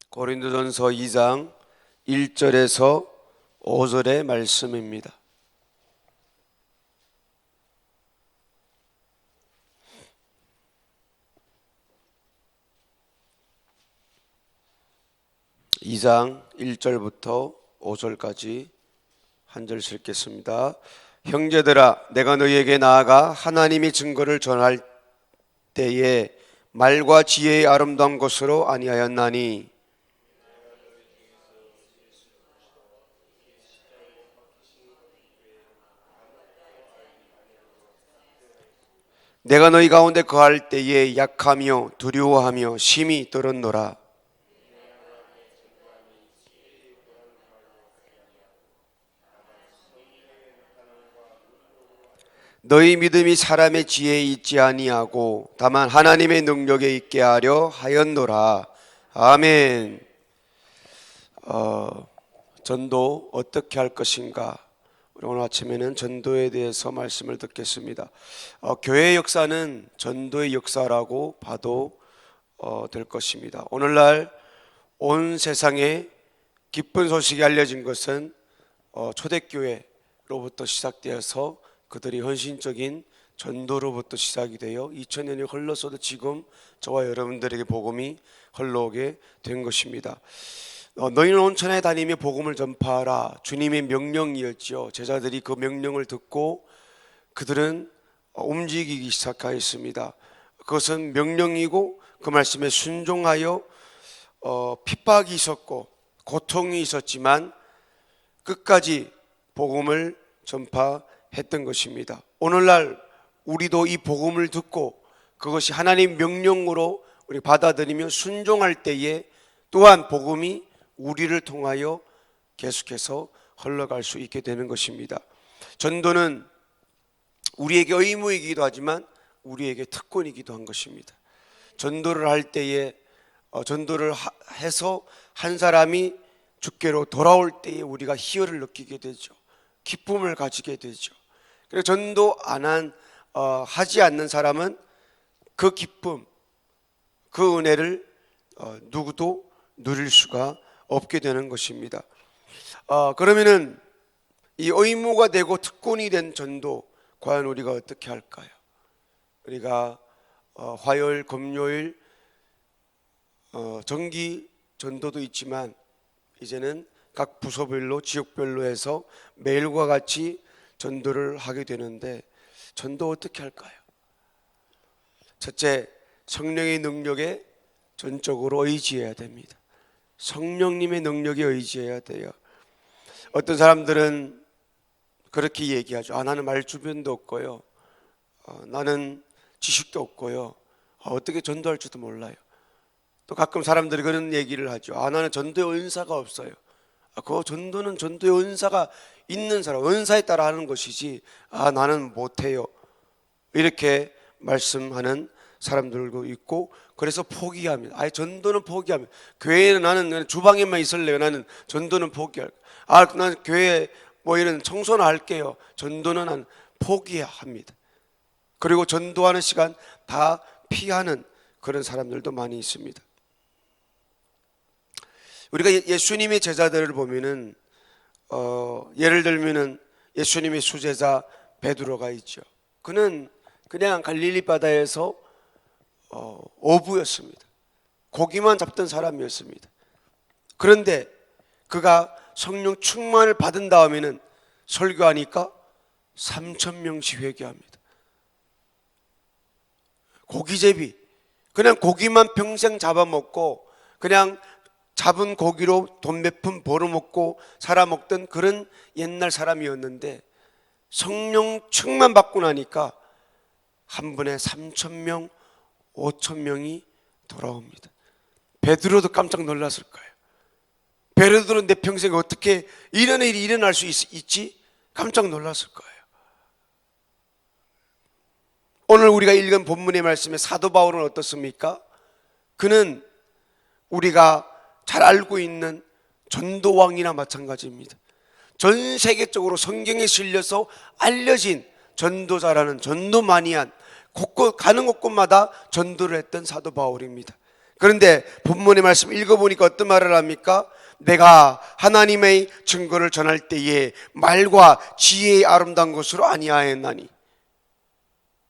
고린도전서 2장 1절에서 5절의 말씀입니다. 이 장 1절부터 5절까지 한 절씩 읽겠습니다. 형제들아, 내가 너희에게 나아가 하나님의 증거를 전할 때에 말과 지혜의 아름다운 것으로 아니하였나니 내가 너희 가운데 거할 때에 약하며 두려워하며 심히 떨었노라. 너희 믿음이 사람의 지혜에 있지 아니하고 다만 하나님의 능력에 있게 하려 하였노라. 아멘. 전도 어떻게 할 것인가? 오늘 아침에는 전도에 대해서 말씀을 듣겠습니다. 교회의 역사는 전도의 역사라고 봐도 될 것입니다. 오늘날 온 세상에 기쁜 소식이 알려진 것은 초대교회로부터 시작되어서 그들이 헌신적인 전도로부터 시작이 되어 2000년이 흘러서도 지금 저와 여러분들에게 복음이 흘러오게 된 것입니다. 너희는 온 천하에 다니며 복음을 전파하라. 주님의 명령이었죠. 제자들이 그 명령을 듣고 그들은 움직이기 시작하였습니다. 그것은 명령이고 그 말씀에 순종하여 핍박이 있었고 고통이 있었지만 끝까지 복음을 전파했던 것입니다. 오늘날 우리도 이 복음을 듣고 그것이 하나님 명령으로 우리 받아들이며 순종할 때에 또한 복음이 우리를 통하여 계속해서 흘러갈 수 있게 되는 것입니다. 전도는 우리에게 의무이기도 하지만 우리에게 특권이기도 한 것입니다. 전도를 할 때에 전도를 해서 한 사람이 주께로 돌아올 때에 우리가 희열을 느끼게 되죠. 기쁨을 가지게 되죠. 그래서 전도 하지 않는 사람은 그 기쁨, 그 은혜를 누구도 누릴 수가 없게 되는 것입니다. 그러면은 이 의무가 되고 특권이 된 전도 과연 우리가 어떻게 할까요? 우리가 화요일, 금요일 정기 전도도 있지만 이제는 각 부서별로 지역별로 해서 매일과 같이 전도를 하게 되는데 전도 어떻게 할까요? 첫째, 성령의 능력에 전적으로 의지해야 됩니다. 성령님의 능력에 의지해야 돼요. 어떤 사람들은 그렇게 얘기하죠. 나는 말주변도 없고요. 나는 지식도 없고요. 어떻게 전도할 줄도 몰라요. 또 가끔 사람들이 그런 얘기를 하죠. 나는 전도의 은사가 없어요. 그 전도는 전도의 은사가 있는 사람, 은사에 따라 하는 것이지 나는 못해요. 이렇게 말씀하는 사람들도 있고 그래서 포기합니다. 전도는 포기합니다. 교회에는 나는 주방에만 있을래요. 나는 전도는 포기할. 나는 교회 이런 청소는 할게요. 전도는 난 포기합니다. 그리고 전도하는 시간 다 피하는 그런 사람들도 많이 있습니다. 우리가 예수님의 제자들을 보면은 예를 들면은 예수님의 수제자 베드로가 있죠. 그는 그냥 갈릴리 바다에서 어부였습니다. 고기만 잡던 사람이었습니다. 그런데 그가 성령 충만을 받은 다음에는 설교하니까 3,000명씩 회개합니다. 고기제비, 그냥 고기만 평생 잡아먹고 그냥 잡은 고기로 돈 몇 푼 벌어먹고 살아먹던 그런 옛날 사람이었는데 성령 충만 받고 나니까 한 번에 3,000명, 5,000명이 돌아옵니다. 베드로도 깜짝 놀랐을 거예요. 베드로는 내 평생에 어떻게 이런 일이 일어날 수 있지? 깜짝 놀랐을 거예요. 오늘 우리가 읽은 본문의 말씀에 사도 바울은 어떻습니까? 그는 우리가 잘 알고 있는 전도왕이나 마찬가지입니다. 전 세계적으로 성경에 실려서 알려진 전도자라는 전도 마니안, 곳곳 가는 곳곳마다 전도를 했던 사도 바울입니다. 그런데 본문의 말씀 읽어보니까 어떤 말을 합니까? 내가 하나님의 증거를 전할 때에 말과 지혜의 아름다운 것으로 아니하였나니.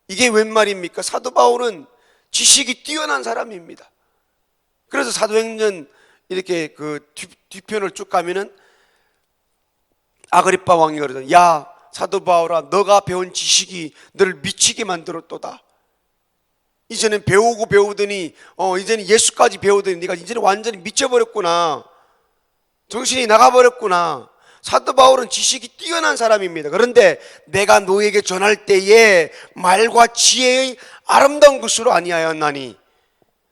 이게 웬 말입니까? 사도 바울은 지식이 뛰어난 사람입니다. 그래서 사도행전 이렇게 그 뒤편을 쭉 가면은 아그리빠 왕이 그러잖아요. 야 사도 바울아, 너가 배운 지식이 너를 미치게 만들었도다. 이제는 배우고 배우더니 이제는 예수까지 배우더니 네가 이제는 완전히 미쳐버렸구나. 정신이 나가버렸구나. 사도 바울은 지식이 뛰어난 사람입니다. 그런데 내가 너에게 전할 때에 말과 지혜의 아름다운 것으로 아니하였나니.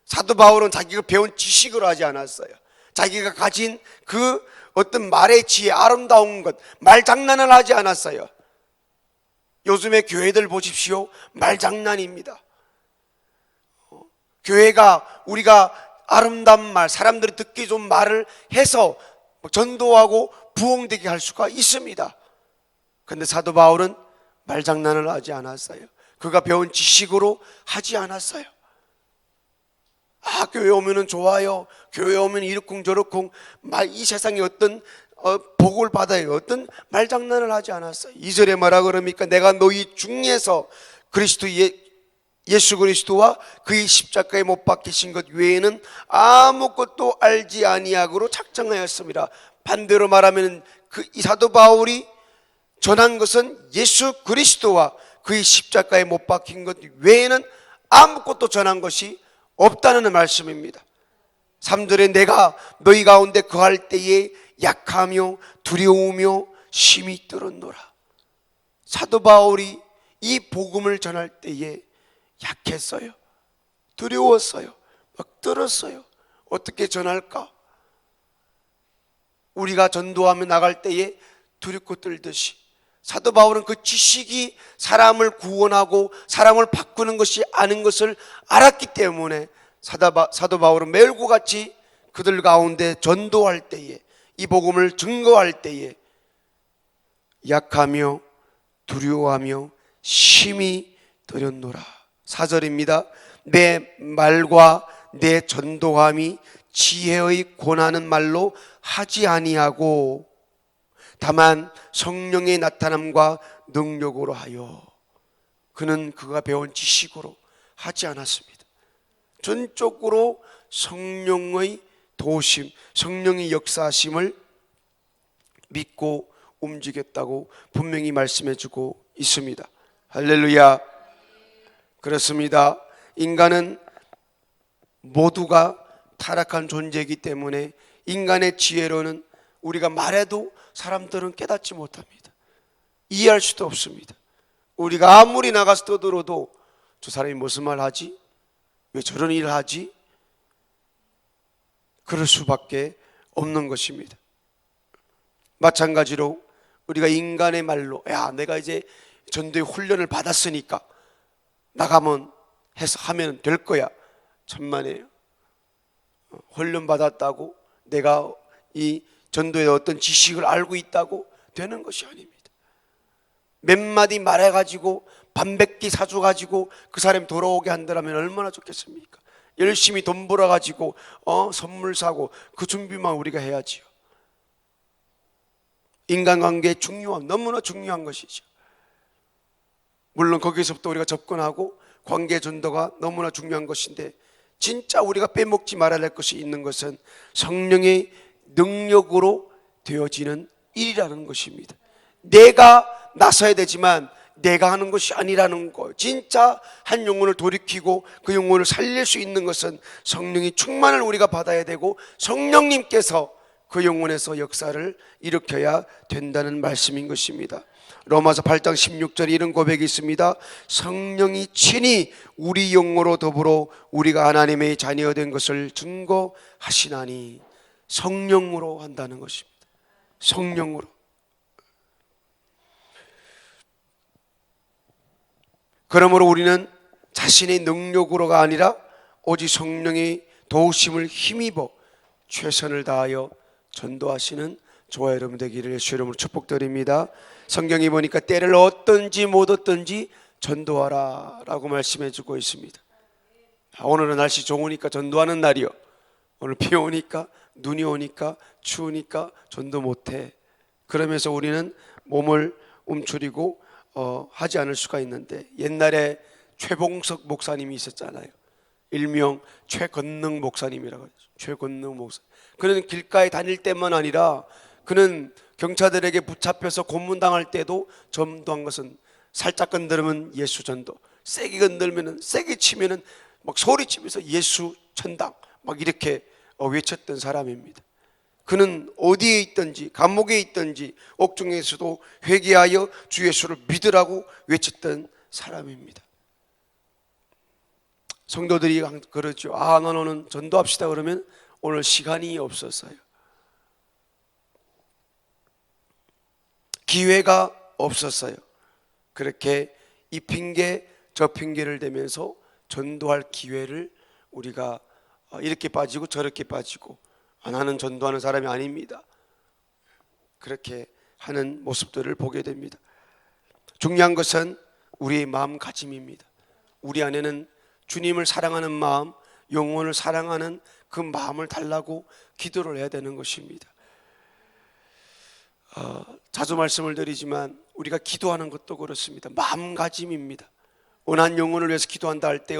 사도 바울은 자기가 배운 지식으로 하지 않았어요. 자기가 가진 그 어떤 말의 지혜, 아름다운 것, 말장난을 하지 않았어요. 요즘의 교회들 보십시오. 말장난입니다. 교회가 우리가 아름다운 말, 사람들이 듣기 좋은 말을 해서 전도하고 부흥되게 할 수가 있습니다. 그런데 사도 바울은 말장난을 하지 않았어요. 그가 배운 지식으로 하지 않았어요. 교회 오면은 좋아요. 교회 오면 이러쿵저러쿵 이 세상에 어떤 복을 받아요. 어떤 말장난을 하지 않았어요. 2절에 뭐라 그럽니까? 내가 너희 중에서 예수 그리스도와 그의 십자가에 못 박히신 것 외에는 아무것도 알지 아니하고로 작정하였습니다. 반대로 말하면 이 사도 바울이 전한 것은 예수 그리스도와 그의 십자가에 못 박힌 것 외에는 아무것도 전한 것이 없다는 말씀입니다. 3절에 내가 너희 가운데 거할 때에 약하며 두려우며 심히 떨었노라. 사도 바울이 이 복음을 전할 때에 약했어요. 두려웠어요. 막 떨었어요. 어떻게 전할까? 우리가 전도하며 나갈 때에 두렵고 떨듯이 사도 바울은 그 지식이 사람을 구원하고 사람을 바꾸는 것이 아닌 것을 알았기 때문에 사도 바울은 매일같이 그들 가운데 전도할 때에 이 복음을 증거할 때에 약하며 두려워하며 심히 떨었노라. 4절입니다. 내 말과 내 전도함이 지혜의 권하는 말로 하지 아니하고 다만 성령의 나타남과 능력으로 하여. 그는 그가 배운 지식으로 하지 않았습니다. 전적으로 성령의 도우심, 성령의 역사하심을 믿고 움직였다고 분명히 말씀해주고 있습니다. 할렐루야. 그렇습니다. 인간은 모두가 타락한 존재이기 때문에 인간의 지혜로는 우리가 말해도 사람들은 깨닫지 못합니다. 이해할 수도 없습니다. 우리가 아무리 나가서 떠들어도 저 사람이 무슨 말 하지? 왜 저런 일을 하지? 그럴 수밖에 없는 것입니다. 마찬가지로 우리가 인간의 말로 내가 이제 전도의 훈련을 받았으니까 나가면 해서 하면 될 거야. 천만에요. 훈련 받았다고 내가 이 전도의 어떤 지식을 알고 있다고 되는 것이 아닙니다. 몇 마디 말해가지고 반백기 사줘가지고 그 사람이 돌아오게 한다면 얼마나 좋겠습니까? 열심히 돈 벌어가지고 선물 사고 그 준비만 우리가 해야지요. 인간관계의 너무나 중요한 것이죠. 물론 거기서부터 우리가 접근하고 관계 전도가 너무나 중요한 것인데, 진짜 우리가 빼먹지 말아야 할 것이 있는 것은 성령의 능력으로 되어지는 일이라는 것입니다. 내가 나서야 되지만 내가 하는 것이 아니라는 거. 진짜 한 영혼을 돌이키고 그 영혼을 살릴 수 있는 것은 성령의 충만을 우리가 받아야 되고 성령님께서 그 영혼에서 역사를 일으켜야 된다는 말씀인 것입니다. 로마서 8장 16절에 이런 고백이 있습니다. 성령이 친히 우리 영으로 더불어 우리가 하나님의 자녀된 것을 증거하시나니. 성령으로 한다는 것입니다. 성령으로. 그러므로 우리는 자신의 능력으로가 아니라 오직 성령의 도우심을 힘입어 최선을 다하여 전도하시는 저와 여러분 되기를 예수 이름으로 축복드립니다. 성경에 보니까 때를 얻든지 못 얻든지 전도하라 라고 말씀해 주고 있습니다. 오늘은 날씨 좋으니까 전도하는 날이요. 오늘 비 오니까, 눈이 오니까, 추우니까 전도 못해. 그러면서 우리는 몸을 움츠리고 하지 않을 수가 있는데, 옛날에 최봉석 목사님이 있었잖아요. 일명 최건능 목사님이라고 하죠. 최건능 목사. 그는 길가에 다닐 때만 아니라 그는 경찰들에게 붙잡혀서 고문당할 때도 전도한 것은 살짝 건드리면 예수 전도, 세게 건들면은, 세게 치면은 막 소리치면서 예수 천당 막 이렇게 외쳤던 사람입니다. 그는 어디에 있든지, 감옥에 있든지 옥중에서도 회개하여 주 예수를 믿으라고 외쳤던 사람입니다. 성도들이 그러죠. 너는 전도합시다 그러면 오늘 시간이 없었어요. 기회가 없었어요. 그렇게 이 핑계 저 핑계를 대면서 전도할 기회를 우리가 이렇게 빠지고 저렇게 빠지고 안 하는, 전도하는 사람이 아닙니다. 그렇게 하는 모습들을 보게 됩니다. 중요한 것은 우리의 마음가짐입니다. 우리 안에는 주님을 사랑하는 마음, 영혼을 사랑하는 그 마음을 달라고 기도를 해야 되는 것입니다. 자주 말씀을 드리지만 우리가 기도하는 것도 그렇습니다. 마음가짐입니다. 은한 영혼을 위해서 기도한다 할 때,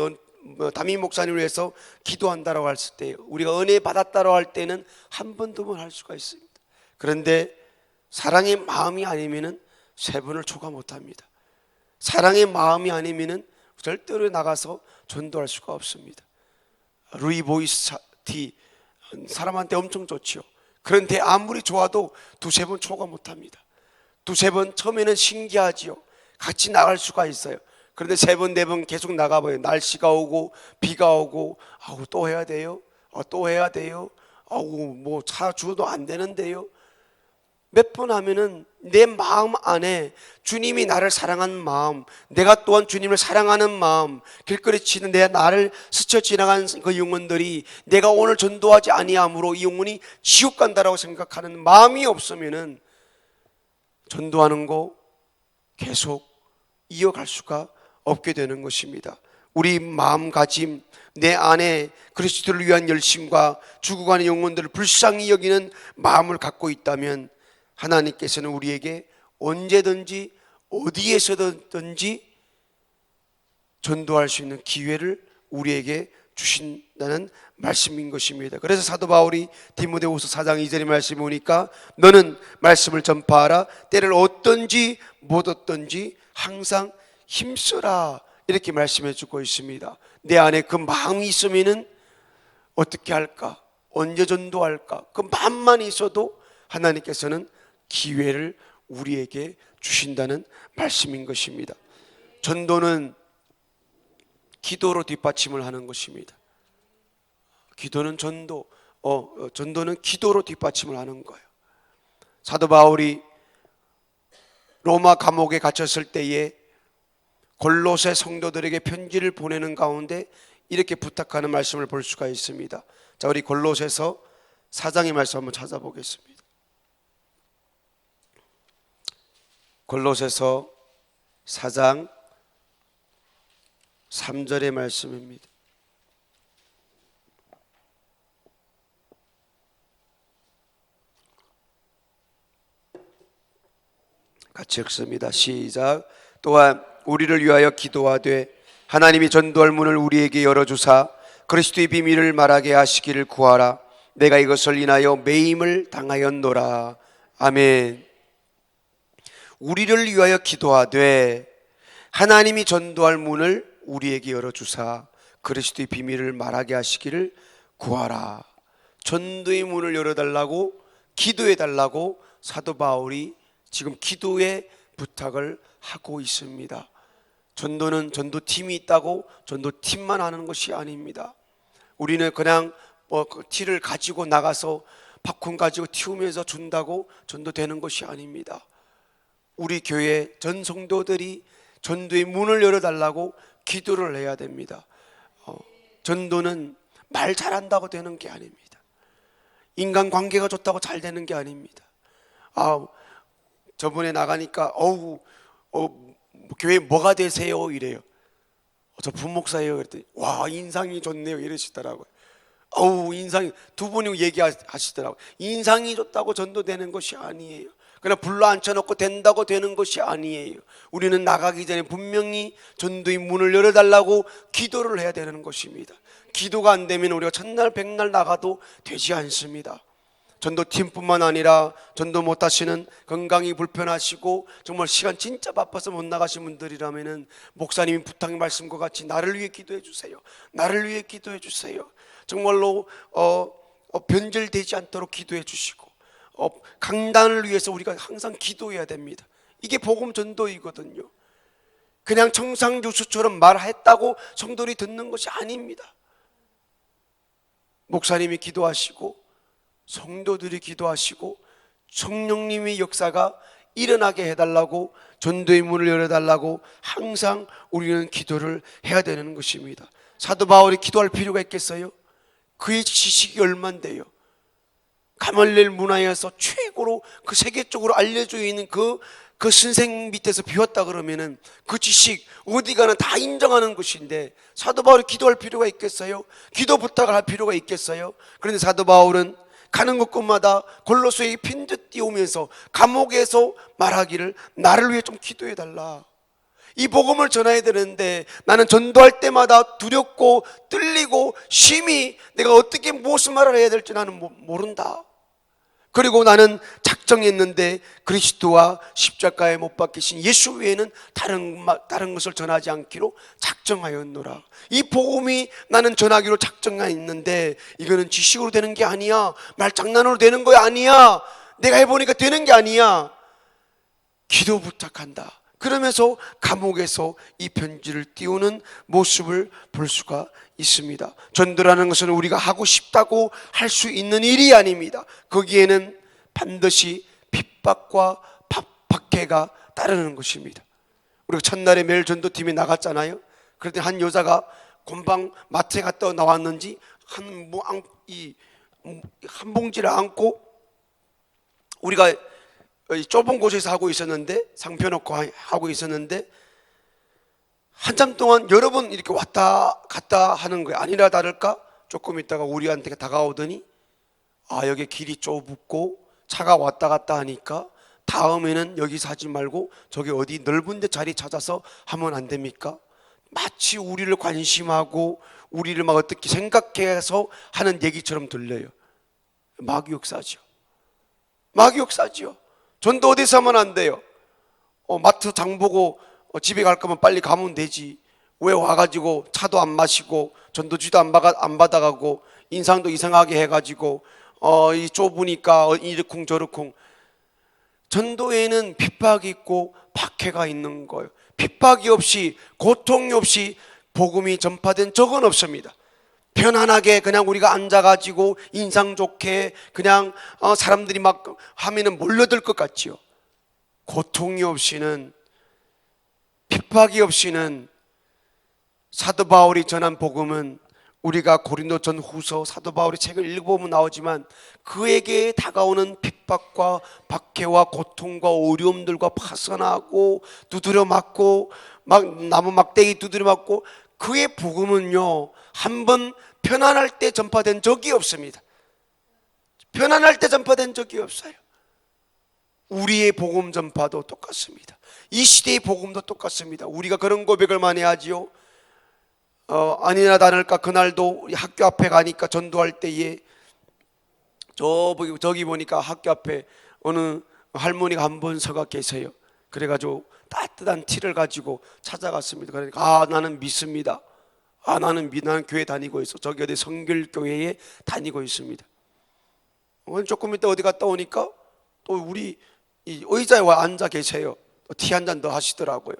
담임 목사님을 위해서 기도한다라고 했을 때, 우리가 은혜 받았다라고 할 때는 한 번, 두 번 할 수가 있습니다. 그런데 사랑의 마음이 아니면은 세 번을 초과 못합니다. 사랑의 마음이 아니면은 절대로 나가서 전도할 수가 없습니다. 루이 보이스티 사람한테 엄청 좋지요. 그런데 아무리 좋아도 두세 번 초과 못합니다. 두세 번 처음에는 신기하지요. 같이 나갈 수가 있어요. 그런데 세 번, 네 번 계속 나가봐요. 날씨가 오고 비가 오고, 또 해야 돼요? 또 해야 돼요? 뭐 차 주어도 안 되는데요? 몇 번 하면은 내 마음 안에 주님이 나를 사랑하는 마음, 내가 또한 주님을 사랑하는 마음, 길거리 치는 내 나를 스쳐 지나간 그 영혼들이 내가 오늘 전도하지 아니함으로 이 영혼이 지옥 간다라고 생각하는 마음이 없으면은 전도하는 거 계속 이어갈 수가 없게 되는 것입니다. 우리 마음가짐, 내 안에 그리스도를 위한 열심과 죽어가는 영혼들을 불쌍히 여기는 마음을 갖고 있다면 하나님께서는 우리에게 언제든지 어디에서든지 전도할 수 있는 기회를 우리에게 주신다는 말씀인 것입니다. 그래서 사도 바울이 디모데후서 4장 2절의 말씀을 보니까 너는 말씀을 전파하라, 때를 얻든지 못 얻든지 항상 힘쓰라, 이렇게 말씀해 주고 있습니다. 내 안에 그 마음이 있으면은 어떻게 할까? 언제 전도할까? 그 마음만 있어도 하나님께서는 기회를 우리에게 주신다는 말씀인 것입니다. 전도는 기도로 뒷받침을 하는 것입니다. 기도는 전도는 기도로 뒷받침을 하는 거예요. 사도 바울이 로마 감옥에 갇혔을 때에 골로새 성도들에게 편지를 보내는 가운데 이렇게 부탁하는 말씀을 볼 수가 있습니다. 자, 우리 골로새서 4장의 말씀 한번 찾아보겠습니다. 골로새서 4장 3절의 말씀입니다. 같이 읽습니다. 시작. 또한 우리를 위하여 기도하되 하나님이 전도할 문을 우리에게 열어주사 그리스도의 비밀을 말하게 하시기를 구하라. 내가 이것을 인하여 매임을 당하였노라. 아멘. 우리를 위하여 기도하되 하나님이 전도할 문을 우리에게 열어주사 그리스도의 비밀을 말하게 하시기를 구하라. 전도의 문을 열어달라고, 기도해달라고 사도 바울이 지금 기도의 부탁을 하고 있습니다. 전도는 전도팀이 있다고 전도팀만 하는 것이 아닙니다. 우리는 그냥 그 티를 가지고 나가서 팝콘 가지고 튀우면서 준다고 전도되는 것이 아닙니다. 우리 교회 전 성도들이 전도의 문을 열어달라고 기도를 해야 됩니다. 전도는 말 잘한다고 되는 게 아닙니다. 인간관계가 좋다고 잘 되는 게 아닙니다. 저번에 나가니까 교회 뭐가 되세요? 이래요. 저 부목사예요. 그랬더니 와, 인상이 좋네요 이러시더라고요. 어우, 인상이, 두 분이 얘기하시더라고요. 인상이 좋다고 전도되는 것이 아니에요. 그냥 불러 앉혀놓고 된다고 되는 것이 아니에요. 우리는 나가기 전에 분명히 전도의 문을 열어달라고 기도를 해야 되는 것입니다. 기도가 안 되면 우리가 첫날 백날 나가도 되지 않습니다. 전도팀뿐만 아니라 전도 못하시는, 건강이 불편하시고 정말 시간 진짜 바빠서 못 나가신 분들이라면 목사님이 부탁의 말씀과 같이 나를 위해 기도해 주세요. 나를 위해 기도해 주세요. 정말로 변절되지 않도록 기도해 주시고, 강단을 위해서 우리가 항상 기도해야 됩니다. 이게 복음 전도이거든요. 그냥 청상교수처럼 말했다고 성도들이 듣는 것이 아닙니다. 목사님이 기도하시고 성도들이 기도하시고 성령님의 역사가 일어나게 해달라고, 전도의 문을 열어달라고 항상 우리는 기도를 해야 되는 것입니다. 사도 바울이 기도할 필요가 있겠어요? 그의 지식이 얼만데요. 가말리엘 문화에서 최고로 그 세계적으로 알려져 있는 그 선생 밑에서 배웠다 그러면은 그 지식 어디 가나 다 인정하는 것인데 사도 바울이 기도할 필요가 있겠어요? 기도 부탁을 할 필요가 있겠어요? 그런데 사도 바울은 가는 곳곳마다 골로새에 핀듯 띄우면서 감옥에서 말하기를 나를 위해 좀 기도해 달라. 이 복음을 전해야 되는데 나는 전도할 때마다 두렵고 떨리고 심히 내가 어떻게 무엇을 말을 해야 될지 나는 모른다. 그리고 나는 작정했는데 그리스도와 십자가에 못 박히신 예수 외에는 다른 것을 전하지 않기로 작정하였노라. 이 복음이 나는 전하기로 작정했는데 이거는 지식으로 되는 게 아니야. 말장난으로 되는 거 아니야. 내가 해보니까 되는 게 아니야. 기도 부탁한다. 그러면서 감옥에서 이 편지를 띄우는 모습을 볼 수가 있습니다. 전도라는 것은 우리가 하고 싶다고 할 수 있는 일이 아닙니다. 거기에는 반드시 핍박과 박해가 따르는 것입니다. 우리가 첫날에 매일 전도팀에 나갔잖아요. 그런데 한 여자가 금방 마트에 갔다 나왔는지 한 봉지를 안고, 우리가 좁은 곳에서 하고 있었는데, 상표 놓고 하고 있었는데 한참 동안 여러 번 이렇게 왔다 갔다 하는 거예요. 아니라 다를까 조금 있다가 우리한테 다가오더니 여기 길이 좁고 차가 왔다 갔다 하니까 다음에는 여기서 하지 말고 저기 어디 넓은 데 자리 찾아서 하면 안 됩니까? 마치 우리를 관심하고 우리를 막 어떻게 생각해서 하는 얘기처럼 들려요. 마귀역사죠. 마귀역사죠. 전도 어디서 하면 안 돼요? 마트 장 보고 집에 갈 거면 빨리 가면 되지. 왜 와가지고 차도 안 마시고 전도지도 안 받아가고 인상도 이상하게 해가지고 이 좁으니까 이러쿵 저러쿵. 전도에는 핍박이 있고 박해가 있는 거예요. 핍박이 없이, 고통이 없이 복음이 전파된 적은 없습니다. 편안하게 그냥 우리가 앉아가지고 인상 좋게 그냥 사람들이 막 하면은 몰려들 것 같지요. 고통이 없이는, 핍박이 없이는, 사도 바울이 전한 복음은 우리가 고린도 전후서 사도 바울의 책을 읽어보면 나오지만 그에게 다가오는 핍박과 박해와 고통과 어려움들과 파선하고 두드려 맞고 막 나무 막대기 두드려 맞고, 그의 복음은요 한번 편안할 때 전파된 적이 없습니다. 편안할 때 전파된 적이 없어요. 우리의 복음 전파도 똑같습니다. 이 시대의 복음도 똑같습니다. 우리가 그런 고백을 많이 하지요. 아니나 다를까 그날도 우리 학교 앞에 가니까 전도할 때에 저기 보니까 학교 앞에 어느 할머니가 한 분 서가 계세요. 그래가지고 따뜻한 티를 가지고 찾아갔습니다. 그러니까 나는 믿습니다. 나는 교회 다니고 있어. 저기 어디 성결교회에 다니고 있습니다. 조금 이따 어디 갔다 오니까 또 우리 이 의자에 와 앉아 계세요. 티 한 잔 더 하시더라고요.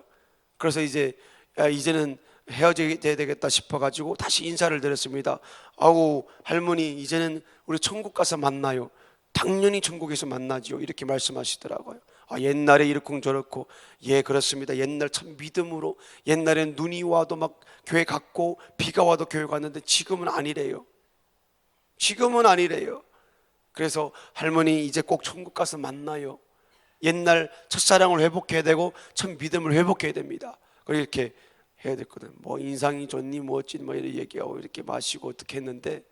그래서 이제는 헤어져야 되겠다 싶어가지고 다시 인사를 드렸습니다. 할머니, 이제는 우리 천국 가서 만나요. 당연히 천국에서 만나죠. 이렇게 말씀하시더라고요. 옛날에 이렇고 저렇고. 예, 그렇습니다. 옛날 참 믿음으로, 옛날엔 눈이 와도 막 교회 갔고 비가 와도 교회 갔는데 지금은 아니래요. 지금은 아니래요. 그래서 할머니, 이제 꼭 천국 가서 만나요. 옛날 첫사랑을 회복해야 되고 참 믿음을 회복해야 됩니다. 이렇게 해야 됐거든. 뭐 인상이 좋니 뭐 어찌 뭐 이렇게 얘기하고 이렇게 마시고 어떻게 했는데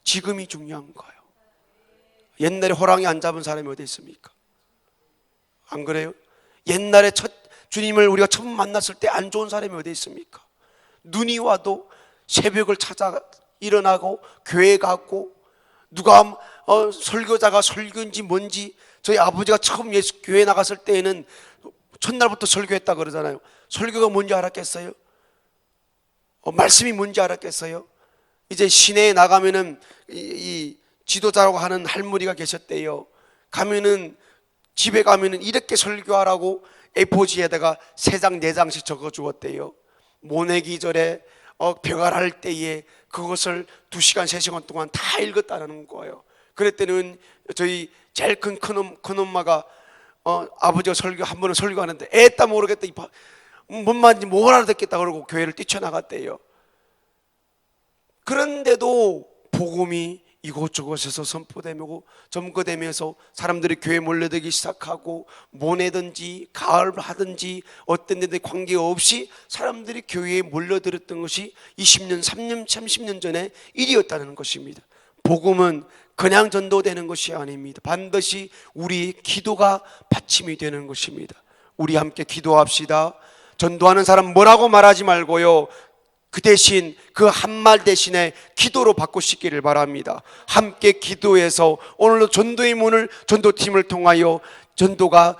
지금이 중요한 거예요. 옛날에 호랑이 안 잡은 사람이 어디 있습니까? 안 그래요? 옛날에 주님을 우리가 처음 만났을 때 안 좋은 사람이 어디 있습니까? 눈이 와도 새벽을 찾아 일어나고 교회 가고 누가 설교자가 설교인지 뭔지, 저희 아버지가 처음 예수 교회 나갔을 때에는 첫날부터 설교했다 그러잖아요. 설교가 뭔지 알았겠어요? 말씀이 뭔지 알았겠어요? 이제 시내에 나가면은 이 지도자라고 하는 할머니가 계셨대요. 가면은 집에 가면은 이렇게 설교하라고 A4지에다가 3장 4장씩 적어 주었대요. 모내기 절에 벼갈할 때에 그것을 2시간 3시간 동안 다 읽었다는 거예요. 그랬더니 저희 제일 큰 엄마가 아버지가 한 번은 설교하는데 애따 모르겠다, 뭔 말인지 뭘 알아듣겠다 그러고 교회를 뛰쳐나갔대요. 그런데도 복음이 이곳저곳에서 선포되고 점거되면서 사람들이 교회에 몰려들기 시작하고, 모내든지 가을 하든지 어떤 데든 관계없이 사람들이 교회에 몰려들었던 것이 20년, 3년, 30년 전에 일이었다는 것입니다. 복음은 그냥 전도되는 것이 아닙니다. 반드시 우리의 기도가 받침이 되는 것입니다. 우리 함께 기도합시다. 전도하는 사람 뭐라고 말하지 말고요, 그 대신 그 한 말 대신에 기도로 바꾸시기를 바랍니다. 함께 기도해서 오늘도 전도의 문을, 전도팀을 통하여 전도가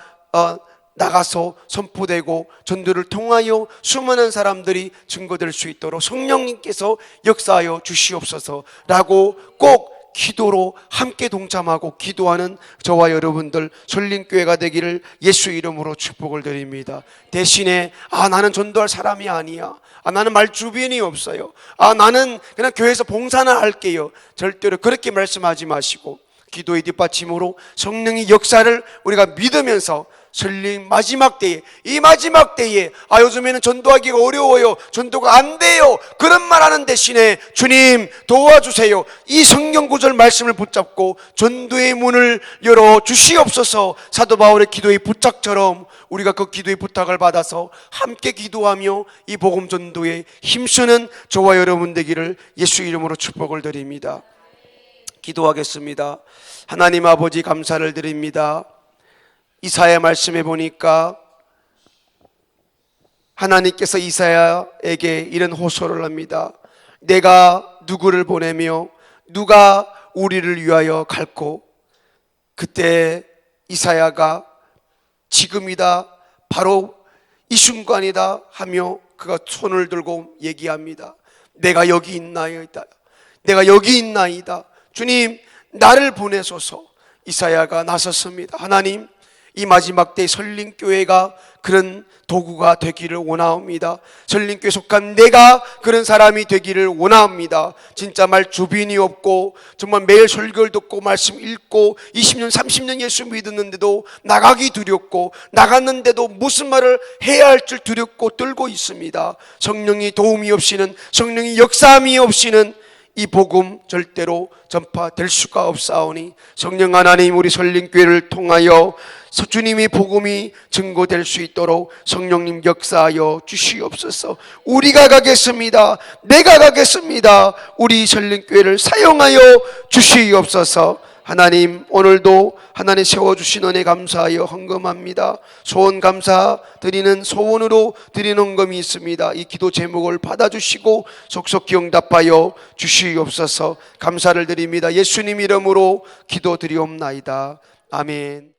나가서 선포되고 전도를 통하여 수많은 사람들이 증거될 수 있도록 성령님께서 역사하여 주시옵소서라고 꼭 기도로 함께 동참하고 기도하는 저와 여러분들 설림교회가 되기를 예수 이름으로 축복을 드립니다. 대신에 나는 전도할 사람이 아니야, 나는 말 주변이 없어요, 나는 그냥 교회에서 봉사나 할게요, 절대로 그렇게 말씀하지 마시고 기도의 뒷받침으로 성령의 역사를 우리가 믿으면서 설령 마지막 때에, 이 마지막 때에 요즘에는 전도하기가 어려워요, 전도가 안 돼요, 그런 말 하는 대신에 주님 도와주세요, 이 성경 구절 말씀을 붙잡고 전도의 문을 열어 주시옵소서. 사도 바울의 기도의 부탁처럼 우리가 그 기도의 부탁을 받아서 함께 기도하며 이 복음 전도에 힘쓰는 저와 여러분 되기를 예수 이름으로 축복을 드립니다. 기도하겠습니다. 하나님 아버지, 감사를 드립니다. 이사야 말씀해 보니까 하나님께서 이사야에게 이런 호소를 합니다. 내가 누구를 보내며 누가 우리를 위하여 갈고, 그때 이사야가 지금이다, 바로 이 순간이다 하며 그가 손을 들고 얘기합니다. 내가 여기 있나이다, 내가 여기 있나이다, 주님 나를 보내소서. 이사야가 나섰습니다. 하나님, 이 마지막 때 설림교회가 그런 도구가 되기를 원하옵니다. 설림교회에 속한 내가 그런 사람이 되기를 원하옵니다. 진짜 말 주변이 없고 정말 매일 설교를 듣고 말씀 읽고 20년 30년 예수 믿었는데도 나가기 두렵고, 나갔는데도 무슨 말을 해야 할 줄 두렵고 떨고 있습니다. 성령의 도움이 없이는, 성령의 역사함이 없이는 이 복음 절대로 전파될 수가 없사오니 성령 하나님, 우리 설림교회를 통하여 주님의 복음이 증거될 수 있도록 성령님 역사하여 주시옵소서. 우리가 가겠습니다, 내가 가겠습니다, 우리 설림교회를 사용하여 주시옵소서. 하나님, 오늘도 하나님 세워주신 은혜 감사하여 헌금합니다. 소원 감사 드리는 소원으로 드리는 헌금이 있습니다. 이 기도 제목을 받아주시고 속속히 응답하여 주시옵소서. 감사를 드립니다. 예수님 이름으로 기도드리옵나이다. 아멘.